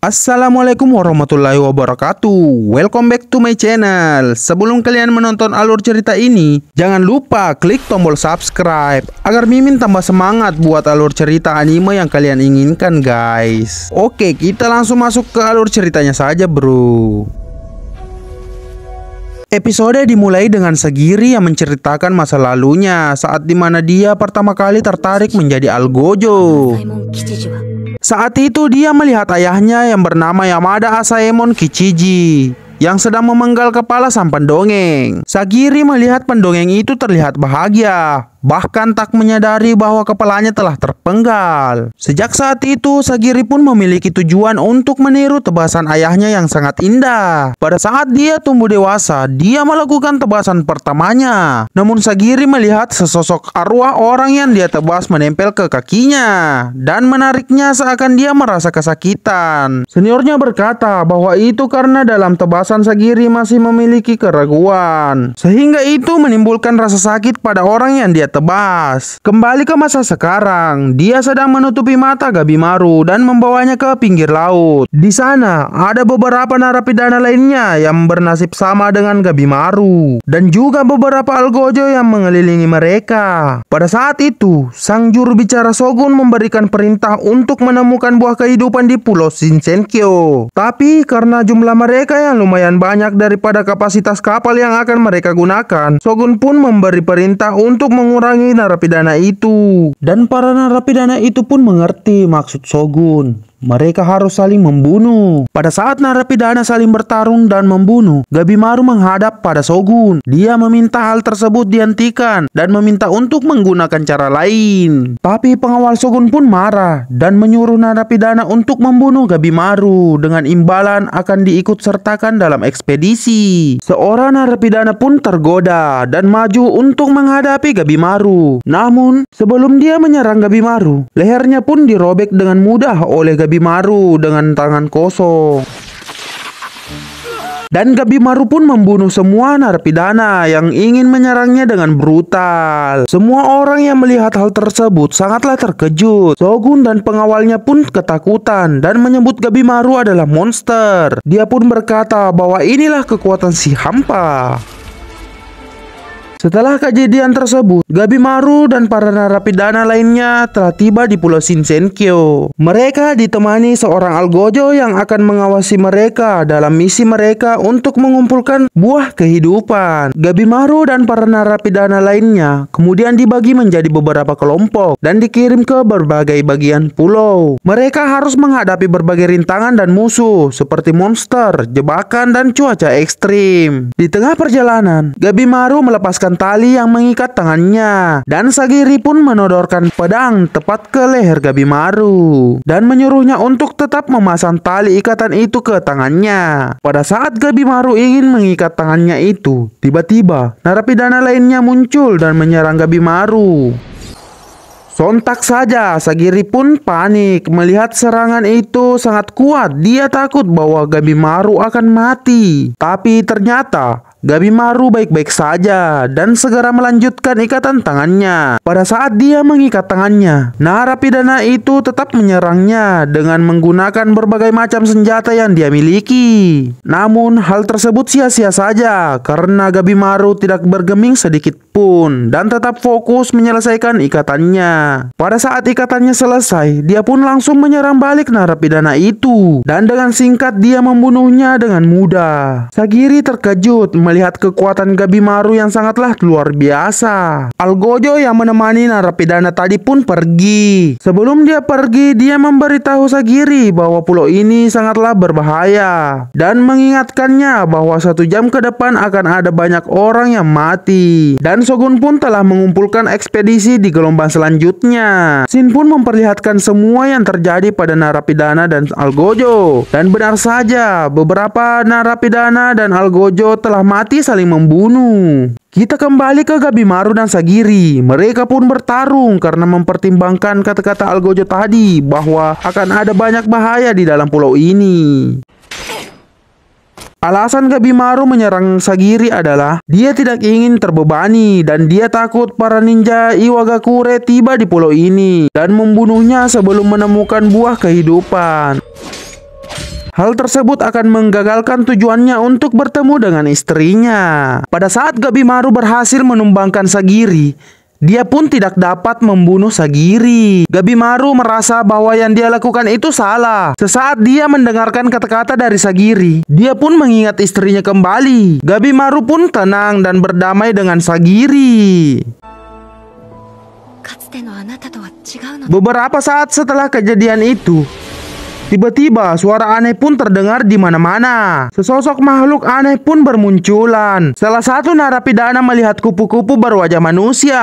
Assalamualaikum warahmatullahi wabarakatuh. Welcome back to my channel. Sebelum kalian menonton alur cerita ini, jangan lupa klik tombol subscribe agar Mimin tambah semangat buat alur cerita anime yang kalian inginkan, guys. Oke, kita langsung masuk ke alur ceritanya saja, bro. Episode dimulai dengan Sagiri yang menceritakan masa lalunya saat dimana dia pertama kali tertarik menjadi algojo. Saat itu dia melihat ayahnya yang bernama Yamada Asaemon Kichiji yang sedang memenggal kepala sang pendongeng. Sagiri melihat pendongeng itu terlihat bahagia, bahkan tak menyadari bahwa kepalanya telah terpenggal. Sejak saat itu, Sagiri pun memiliki tujuan untuk meniru tebasan ayahnya yang sangat indah. Pada saat dia tumbuh dewasa, dia melakukan tebasan pertamanya. Namun Sagiri melihat sesosok arwah orang yang dia tebas menempel ke kakinya dan menariknya seakan dia merasa kesakitan. Seniornya berkata bahwa itu karena dalam tebasan Sagiri masih memiliki keraguan, sehingga itu menimbulkan rasa sakit pada orang yang dia tebas. Kembali ke masa sekarang, dia sedang menutupi mata Gabimaru dan membawanya ke pinggir laut. Di sana ada beberapa narapidana lainnya yang bernasib sama dengan Gabimaru dan juga beberapa algojo yang mengelilingi mereka. Pada saat itu, sang juru bicara Shogun memberikan perintah untuk menemukan buah kehidupan di Pulau Shinsenkyo. Tapi karena jumlah mereka yang lumayan banyak daripada kapasitas kapal yang akan mereka gunakan, Shogun pun memberi perintah untuk mengurangi narapidana itu. Dan para narapidana itu pun mengerti maksud Shogun. Mereka harus saling membunuh. Pada saat narapidana saling bertarung dan membunuh, Gabimaru menghadap pada Shogun. Dia meminta hal tersebut dihentikan dan meminta untuk menggunakan cara lain. Tapi pengawal Shogun pun marah dan menyuruh narapidana untuk membunuh Gabimaru dengan imbalan akan diikut sertakan dalam ekspedisi. Seorang narapidana pun tergoda dan maju untuk menghadapi Gabimaru. Namun sebelum dia menyerang Gabimaru, lehernya pun dirobek dengan mudah oleh Gabimaru dengan tangan kosong. Dan Gabimaru pun membunuh semua narapidana yang ingin menyerangnya dengan brutal. Semua orang yang melihat hal tersebut sangatlah terkejut. Shogun dan pengawalnya pun ketakutan dan menyebut Gabimaru adalah monster. Dia pun berkata bahwa inilah kekuatan si hampa. Setelah kejadian tersebut, Gabimaru dan para narapidana lainnya telah tiba di Pulau Shinsenkyo. Mereka ditemani seorang algojo yang akan mengawasi mereka dalam misi mereka untuk mengumpulkan buah kehidupan. Gabimaru dan para narapidana lainnya kemudian dibagi menjadi beberapa kelompok dan dikirim ke berbagai bagian pulau. Mereka harus menghadapi berbagai rintangan dan musuh seperti monster, jebakan, dan cuaca ekstrim. Di tengah perjalanan, Gabimaru melepaskan tali yang mengikat tangannya dan Sagiri pun menodorkan pedang tepat ke leher Gabimaru dan menyuruhnya untuk tetap memasang tali ikatan itu ke tangannya. Pada saat Gabimaru ingin mengikat tangannya itu, tiba-tiba narapidana lainnya muncul dan menyerang Gabimaru. Sontak saja Sagiri pun panik melihat serangan itu sangat kuat. Dia takut bahwa Gabimaru akan mati. Tapi ternyata Gabimaru baik-baik saja dan segera melanjutkan ikatan tangannya. Pada saat dia mengikat tangannya, narapidana itu tetap menyerangnya dengan menggunakan berbagai macam senjata yang dia miliki. Namun hal tersebut sia-sia saja karena Gabimaru tidak bergeming sedikit pun dan tetap fokus menyelesaikan ikatannya. Pada saat ikatannya selesai, dia pun langsung menyerang balik narapidana itu dan dengan singkat dia membunuhnya dengan mudah. Sagiri terkejut melihat kekuatan Gabimaru yang sangatlah luar biasa. Algojo yang menemani narapidana tadi pun pergi. Sebelum dia pergi, dia memberitahu Sagiri bahwa pulau ini sangatlah berbahaya dan mengingatkannya bahwa 1 jam ke depan akan ada banyak orang yang mati. Dan Shogun pun telah mengumpulkan ekspedisi di gelombang selanjutnya. Shin pun memperlihatkan semua yang terjadi pada narapidana dan algojo. Dan benar saja, beberapa narapidana dan algojo telah mati saling membunuh. Kita kembali ke Gabimaru dan Sagiri. Mereka pun bertarung karena mempertimbangkan kata-kata algojo tadi bahwa akan ada banyak bahaya di dalam pulau ini. Alasan Gabimaru menyerang Sagiri adalah dia tidak ingin terbebani dan dia takut para ninja Iwagakure tiba di pulau ini dan membunuhnya sebelum menemukan buah kehidupan. hal tersebut akan menggagalkan tujuannya untuk bertemu dengan istrinya. Pada saat Gabimaru berhasil menumbangkan Sagiri, dia pun tidak dapat membunuh Sagiri. Gabimaru merasa bahwa yang dia lakukan itu salah. Sesaat dia mendengarkan kata-kata dari Sagiri, dia pun mengingat istrinya kembali. Gabimaru pun tenang dan berdamai dengan Sagiri. Beberapa saat setelah kejadian itu, tiba-tiba suara aneh pun terdengar di mana-mana. Sesosok makhluk aneh pun bermunculan. Salah satu narapidana melihat kupu-kupu berwajah manusia.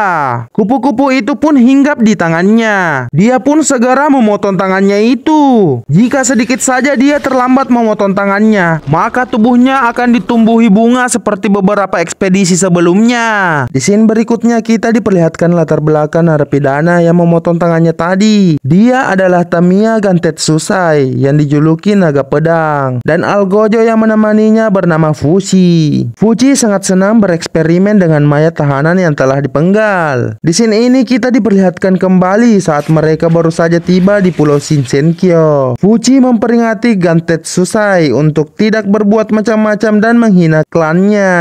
Kupu-kupu itu pun hinggap di tangannya. Dia pun segera memotong tangannya itu. Jika sedikit saja dia terlambat memotong tangannya, maka tubuhnya akan ditumbuhi bunga seperti beberapa ekspedisi sebelumnya. Di scene berikutnya kita diperlihatkan latar belakang narapidana yang memotong tangannya tadi. Dia adalah Tamiya Gantetsusai yang dijuluki naga pedang, dan algojo yang menemaninya bernama Fuchi. Fuchi sangat senang bereksperimen dengan mayat tahanan yang telah dipenggal. Di sini ini kita diperlihatkan kembali saat mereka baru saja tiba di Pulau Shinsenkyo. Fuchi memperingati Gantetsusai untuk tidak berbuat macam-macam dan menghina klannya.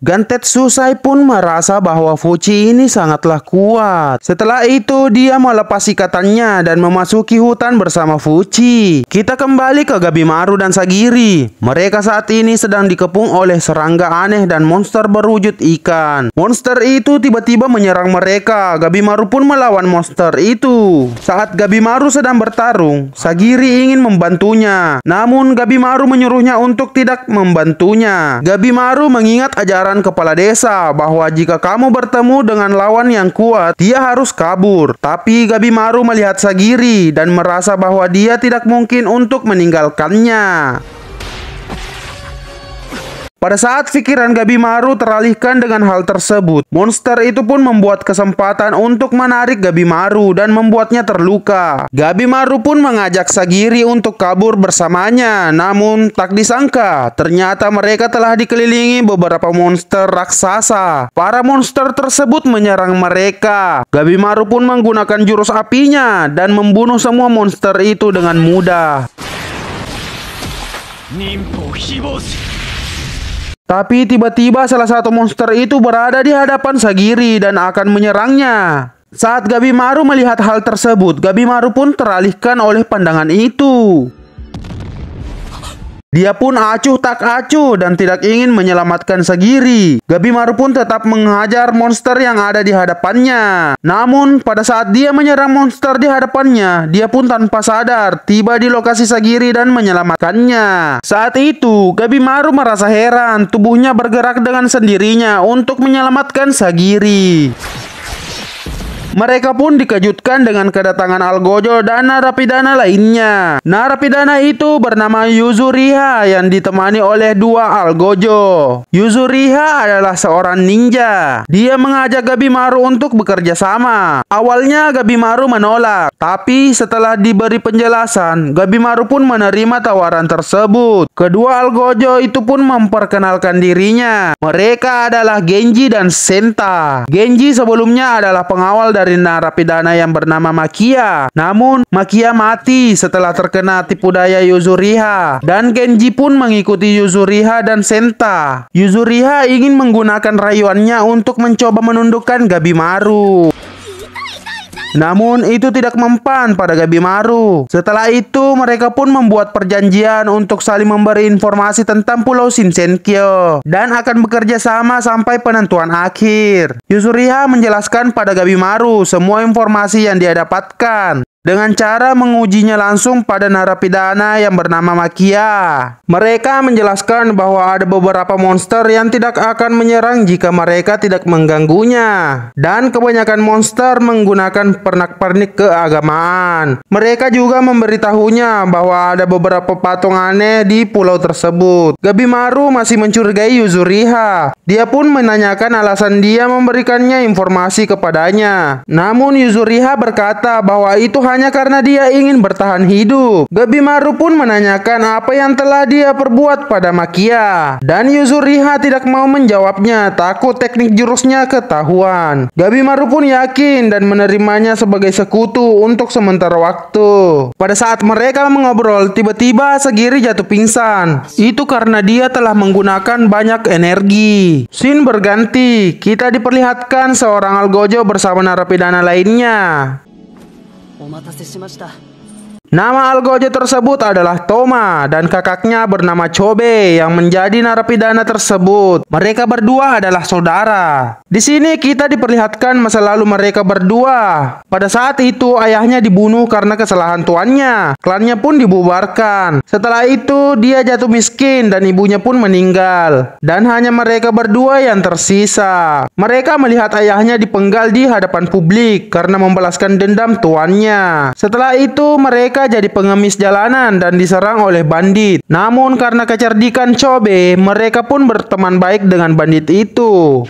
Gantetsusai pun merasa bahwa Fuchi ini sangatlah kuat. Setelah itu dia melepas ikatannya dan memasuki hutan bersama Fuchi. Kita kembali ke Gabimaru dan Sagiri. Mereka saat ini sedang dikepung oleh serangga aneh dan monster berwujud ikan. Monster itu tiba-tiba menyerang mereka. Gabimaru pun melawan monster itu. Saat Gabimaru sedang bertarung, Sagiri ingin membantunya. Namun Gabimaru menyuruhnya untuk tidak membantunya. Gabimaru mengingat ajaran kepala desa bahwa jika kamu bertemu dengan lawan yang kuat, dia harus kabur. Tapi Gabimaru melihat Sagiri dan merasa bahwa dia tidak mungkin untuk meninggalkannya. Pada saat pikiran Gabimaru teralihkan dengan hal tersebut, monster itu pun membuat kesempatan untuk menarik Gabimaru dan membuatnya terluka. Gabimaru pun mengajak Sagiri untuk kabur bersamanya. Namun tak disangka, ternyata mereka telah dikelilingi beberapa monster raksasa. Para monster tersebut menyerang mereka. Gabimaru pun menggunakan jurus apinya dan membunuh semua monster itu dengan mudah. Tapi tiba-tiba salah satu monster itu berada di hadapan Sagiri dan akan menyerangnya. Saat Gabimaru melihat hal tersebut, Gabimaru pun teralihkan oleh pandangan itu. Dia pun acuh tak acuh dan tidak ingin menyelamatkan Sagiri. Gabimaru pun tetap menghajar monster yang ada di hadapannya. Namun pada saat dia menyerang monster di hadapannya, dia pun tanpa sadar tiba di lokasi Sagiri dan menyelamatkannya. Saat itu Gabimaru merasa heran, tubuhnya bergerak dengan sendirinya untuk menyelamatkan Sagiri. Mereka pun dikejutkan dengan kedatangan algojo dan narapidana lainnya. Narapidana itu bernama Yuzuriha yang ditemani oleh dua algojo. Yuzuriha adalah seorang ninja. Dia mengajak Gabimaru untuk bekerja sama. Awalnya Gabimaru menolak, tapi setelah diberi penjelasan, Gabimaru pun menerima tawaran tersebut. Kedua algojo itu pun memperkenalkan dirinya. Mereka adalah Genji dan Senta. Genji sebelumnya adalah pengawal dari narapidana yang bernama Makia. Namun Makia mati setelah terkena tipu daya Yuzuriha, dan Genji pun mengikuti Yuzuriha dan Senta. Yuzuriha ingin menggunakan rayuannya untuk mencoba menundukkan Gabimaru. Namun itu tidak mempan pada Gabimaru. Setelah itu mereka pun membuat perjanjian untuk saling memberi informasi tentang Pulau Shinsenkyo dan akan bekerja sama sampai penentuan akhir. Yuzuriha menjelaskan pada Gabimaru semua informasi yang dia dapatkan dengan cara mengujinya langsung pada narapidana yang bernama Makia. Mereka menjelaskan bahwa ada beberapa monster yang tidak akan menyerang jika mereka tidak mengganggunya, dan kebanyakan monster menggunakan pernak-pernik keagamaan. Mereka juga memberitahunya bahwa ada beberapa patung aneh di pulau tersebut. Gabimaru masih mencurigai Yuzuriha. Dia pun menanyakan alasan dia memberikannya informasi kepadanya. Namun Yuzuriha berkata bahwa itu hanya karena dia ingin bertahan hidup. Gabimaru pun menanyakan apa yang telah dia perbuat pada Makia, dan Yuzuriha tidak mau menjawabnya, takut teknik jurusnya ketahuan. Gabimaru pun yakin dan menerimanya sebagai sekutu untuk sementara waktu. Pada saat mereka mengobrol, tiba-tiba Sagiri jatuh pingsan. Itu karena dia telah menggunakan banyak energi. Scene berganti, kita diperlihatkan seorang Algojo bersama narapidana lainnya. Nama Algojo tersebut adalah Toma dan kakaknya bernama Chobe yang menjadi narapidana tersebut. Mereka berdua adalah saudara. Di sini kita diperlihatkan masa lalu mereka berdua. Pada saat itu ayahnya dibunuh karena kesalahan tuannya. Klannya pun dibubarkan. Setelah itu dia jatuh miskin dan ibunya pun meninggal. Dan hanya mereka berdua yang tersisa. Mereka melihat ayahnya dipenggal di hadapan publik karena membalaskan dendam tuannya. Setelah itu mereka jadi pengemis jalanan dan diserang oleh bandit. Namun karena kecerdikan Chobe, mereka pun berteman baik dengan bandit itu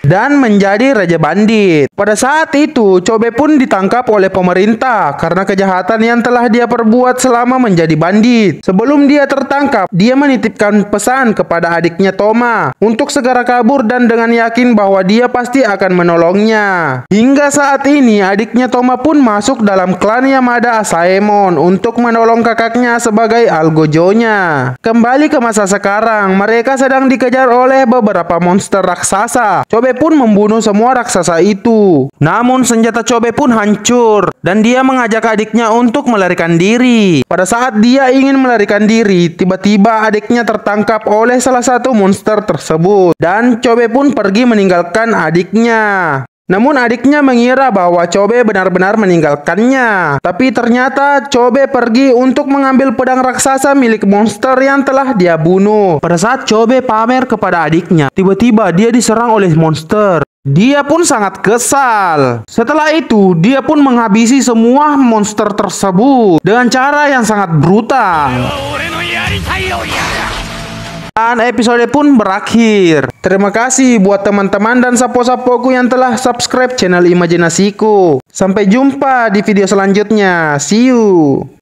dan menjadi raja bandit. Pada saat itu, Chobe pun ditangkap oleh pemerintah karena kejahatan yang telah dia perbuat selama menjadi bandit. Sebelum dia tertangkap, dia menitipkan pesan kepada adiknya Toma untuk segera kabur dan dengan yakin bahwa dia pasti akan menolongnya. Hingga saat ini, adiknya Toma pun masuk dalam klan Yamada Asaemon untuk menolong kakaknya sebagai Algojo-nya. Kembali ke masa sekarang, mereka sedang dikejar oleh beberapa monster raksasa. Chobe pun membunuh semua raksasa itu. Namun senjata Chobe pun hancur dan dia mengajak adiknya untuk melarikan diri. Pada saat dia ingin melarikan diri, tiba-tiba adiknya tertangkap oleh salah satu monster tersebut dan Chobe pun pergi meninggalkan adiknya. Namun adiknya mengira bahwa Chobe benar-benar meninggalkannya. Tapi ternyata Chobe pergi untuk mengambil pedang raksasa milik monster yang telah dia bunuh. Pada saat Chobe pamer kepada adiknya, tiba-tiba dia diserang oleh monster. Dia pun sangat kesal. Setelah itu, dia pun menghabisi semua monster tersebut dengan cara yang sangat brutal. Dan episode pun berakhir. Terima kasih buat teman-teman dan sapo-sapoku yang telah subscribe channel Imajinasiku. Sampai jumpa di video selanjutnya. See you.